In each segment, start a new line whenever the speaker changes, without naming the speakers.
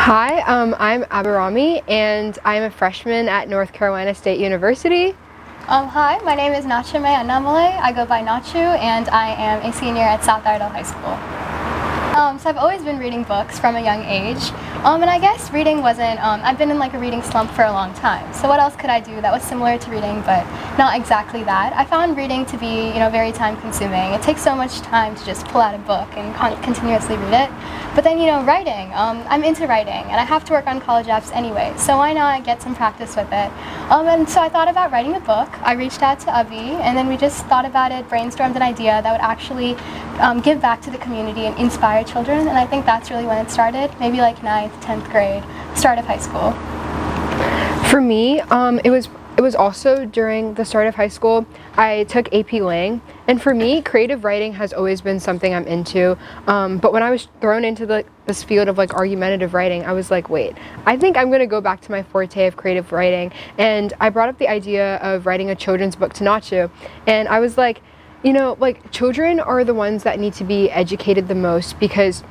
Hi, I'm Abirami, and I'm a freshman at North Carolina State University.
Hi, my name is Nachammai Annamalai. I go by Nachu, and I am a senior at South Iredell High School. So I've always been reading books from a young age, and I guess reading wasn't, I've been in like a reading slump for a long time. So what else could I do that was similar to reading, but not exactly that? I found reading to be, very time consuming. It takes so much time to just pull out a book and continuously read it. But then, writing, I'm into writing, and I have to work on college apps anyway, so why not get some practice with it? And so I thought about writing a book. I reached out to Avi, and then we just thought about it, brainstormed an idea that would actually give back to the community and inspire children, and I think that's really when it started, maybe like 9th, 10th grade, start of high school.
For me, it was also during the start of high school. I took AP Lang, and for me, creative writing has always been something I'm into, but when I was thrown into this field of argumentative writing, I was like, wait, I think I'm going to go back to my forte of creative writing, and I brought up the idea of writing a children's book to Nachu, and I was like, children are the ones that need to be educated the most, because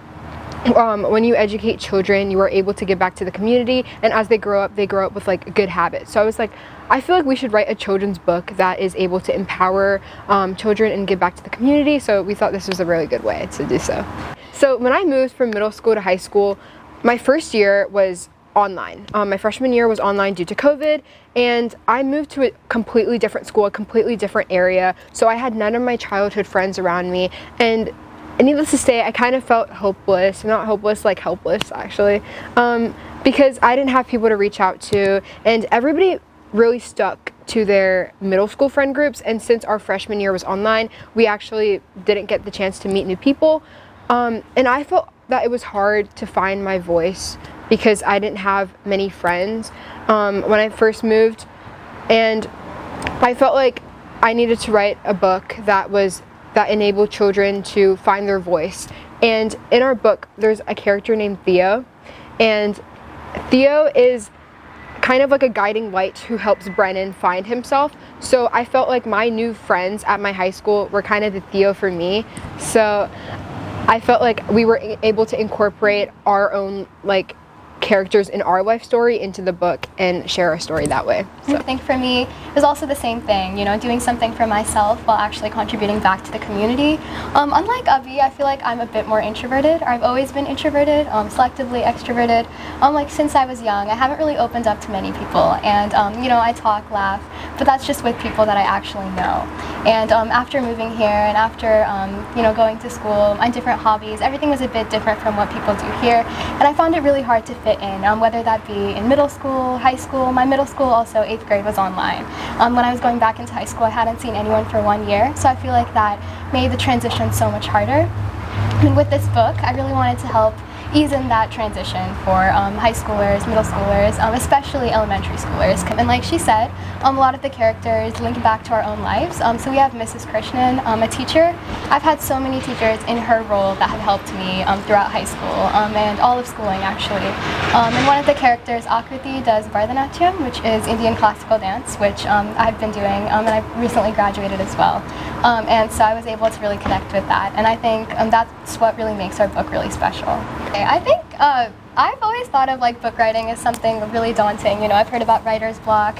when you educate children, you are able to give back to the community, and as they grow up with good habits. So I was like, I feel like we should write a children's book that is able to empower children and give back to the community, so we thought this was a really good way to do so. So when I moved from middle school to high school, my first year was online. My freshman year was online due to COVID, and I moved to a completely different school, a completely different area, so I had none of my childhood friends around me, and needless to say, I kind of felt hopeless, not hopeless, like helpless actually, because I didn't have people to reach out to, and everybody really stuck to their middle school friend groups, and since our freshman year was online, we actually didn't get the chance to meet new people, and I felt that it was hard to find my voice because I didn't have many friends when I first moved, and I felt like I needed to write a book that enabled children to find their voice. And in our book, there's a character named Theo, and Theo is kind of like a guiding light who helps Brennan find himself. So I felt like my new friends at my high school were kind of the Theo for me. So I felt like we were able to incorporate our own characters in our life story into the book and share our story that way. So.
I think for me, it was also the same thing, doing something for myself while actually contributing back to the community. Unlike Avi, I feel like I'm a bit more introverted, or I've always been introverted, selectively extroverted. Since I was young, I haven't really opened up to many people, and I talk, laugh, but that's just with people that I actually know. And after moving here and after going to school, my different hobbies, everything was a bit different from what people do here, and I found it really hard to fit in, whether that be in middle school, high school. My middle school also, 8th grade, was online. When I was going back into high school, I hadn't seen anyone for 1 year, so I feel like that made the transition so much harder. And with this book, I really wanted to help ease in that transition for high schoolers, middle schoolers, especially elementary schoolers. And like she said, a lot of the characters link back to our own lives. So we have Mrs. Krishnan, a teacher. I've had so many teachers in her role that have helped me throughout high school and all of schooling actually. And one of the characters, Akriti, does Bharatanatyam, which is Indian classical dance, which I've been doing, and I've recently graduated as well. And so I was able to really connect with that, and I think that's what really makes our book really special. I think I've always thought of book writing as something really daunting. I've heard about writer's block,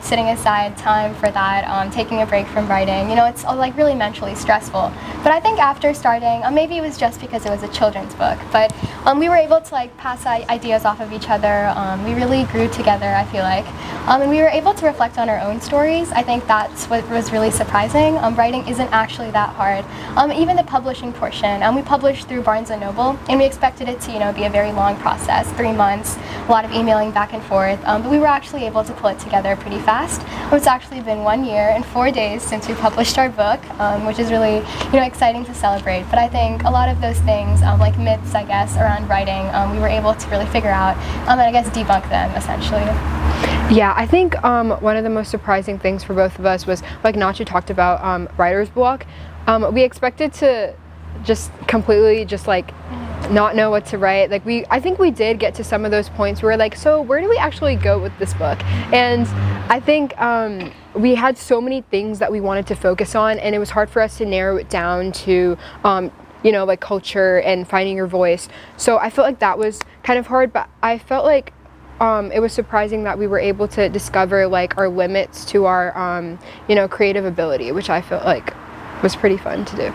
setting aside time for that, taking a break from writing. It's really mentally stressful. But I think after starting, maybe it was just because it was a children's book, but we were able to pass ideas off of each other. We really grew together, I feel like. And we were able to reflect on our own stories. I think that's what was really surprising. Writing isn't actually that hard. Even the publishing portion, we published through Barnes & Noble, and we expected it to be a very long process, 3 months, a lot of emailing back and forth, but we were actually able to pull it together pretty fast. It's actually been 1 year and 4 days since we published our book, which is really exciting to celebrate. But I think a lot of those things, like myths, I guess, around writing, we were able to really figure out and I guess debunk them essentially.
Yeah, I think one of the most surprising things for both of us was, like Nacho talked about, writer's block. We expected to just completely not know what to write. I think we did get to some of those points where we're so where do we actually go with this book? And I think we had so many things that we wanted to focus on, and it was hard for us to narrow it down to you know, like culture and finding your voice. So I felt like that was kind of hard, but I felt like it was surprising that we were able to discover like our limits to our, you know, creative ability, which I felt like was pretty fun to do.